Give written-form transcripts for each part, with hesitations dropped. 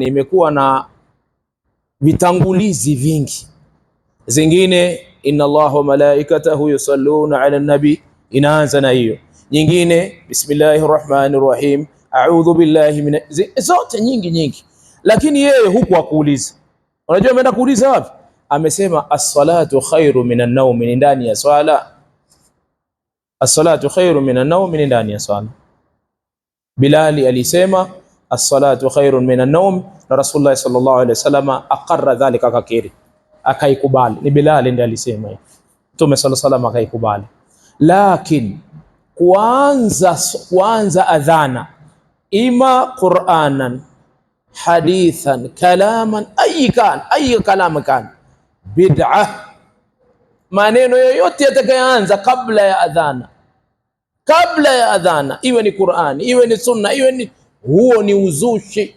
imekuwa na vitangulizi vingi. Zingine inna Allaha wa malaikatahu yusalluna ala nabi, inaanza na hiyo. Nyingine bismillahir rahmanir rahim, a'udhu billahi min, zote nyingi. Lakini yeye huku akuuliza. Unajua ameenda kuuliza wapi? Amesema as-salatu khairu minan nawm, ni ndani ya swala. As-salatu khairu minan nawm, ni ndani ya swala. Bilali alisema as-salatu khairun minan nawm, na Rasulullah sallallahu alaihi wasallam aqarra dhalika, akakiri, akaikubali. Ni Bilali ndiye alisema hiyo, Mtume sallallahu alaihi wasallam akaikubali. Lakini kuanza adhana ima Qur'anan, hadithan, kalaman, ayi kalam kan, bid'ah. Maneno yoyote yatakayoanza kabla ya adhana, iwe ni Qur'ani, iwe ni sunna, iwe ni huo, ni uzushi,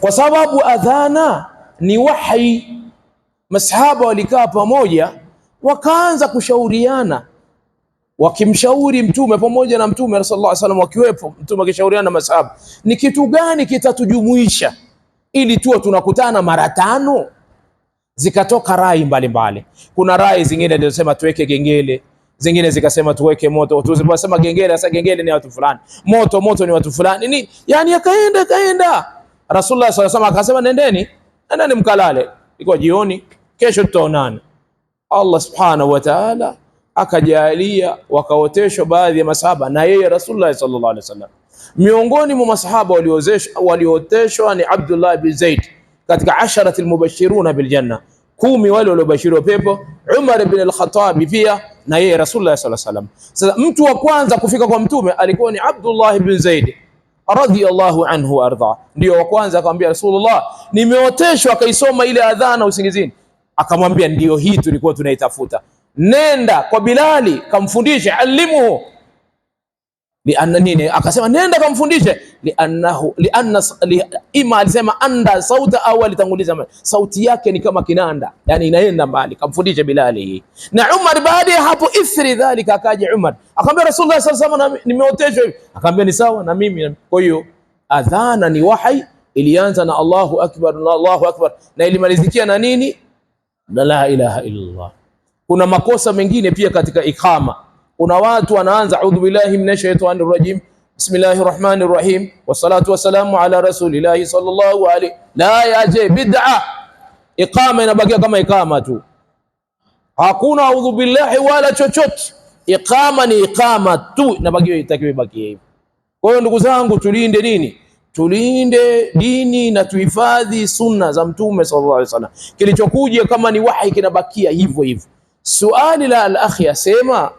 kwa sababu adhana ni wahi. Masahaba walikaa pamoja wakaanza kushauriana, wakimshauri Mtume pamoja na Mtume sallallahu alaihi wasallam wakiwepo. Mtume akishauriana na masahaba, ni kitu gani kitatujumuisha ili tuwe tunakutana mara tano? Zikatoka rai mbalimbali. Kuna rai zingine zilizosema tuweke gengele, zingine zikasema tuweke moto. Tunasema gengele, sasa gengele ni watu fulani, moto ni watu fulani, ni yani akaenda. Rasulullah sallallahu alaihi wasallam akasema nendeni mkalale, iko jioni, kesho tutaonana. Allah subhanahu wa ta'ala akajalia wakaoteshwa baadhi ya masahaba na yeye Rasulullah sallallahu alaihi wasallam. Miongoni mwa masahaba waliooteshwa ni Abdullah bin Zaid katika 10 al-mubashiruna bil janna, 10 wale waliobashiriwa pepo. Umar ibn al-Khattab pia na yeye Rasulullah sallallahu alaihi wasallam. Sasa mtu wa kwanza kufika kwa Mtume alikuwa ni Abdullah ibn Zaid radhiyallahu anhu wa arda, ndio wa kwanza akamwambia Rasulullah, nimeoteshwa. Akaisoma ile adhana usingizini, akamwambia ndio hii tulikuwa tunaitafuta, nenda kwa Bilali kamfundishe, alimuhu lianna nini, akasema nenda kamfundishe, ima alisema anda sauta, au alitanguliza sauti yake ni kama kinanda, yani inaenda mbali, kamfundishe Bilali hii. Na Umar baada ya hapo, ithri dhalika, akaja Umar akamwambia Rasulullah sallallahu alaihi wasallam, nimeoteshwa hivi. Akamwambia ni sawa na mimi. Kwa hiyo adhana ni wahi, ilianza na Allahu akbar na Allahu akbar, na ilimalizikia na nini? Na la ilaha illallah. Kuna makosa mengine pia katika iqama. Kuna watu wanaanza a'udhu billahi minash shaitani rrajim, bismillahir rahmanir rahim, wassalatu wassalamu ala rasulillahi sallallahu alaihi, la yaje, bid'a. Iqama inabakia kama iqama tu, hakuna a'udhu billahi wala chochote. Iqama ni iqama tu, inabakia itakiwa ibaki hivyo. Kwa hiyo ndugu zangu, tulinde nini? Tulinde dini na tuhifadhi sunna za Mtume sallallahu alaihi wasallam. Kilichokuja kama ni wahi kinabakia hivyo hivyo. Suali la al-akhi asema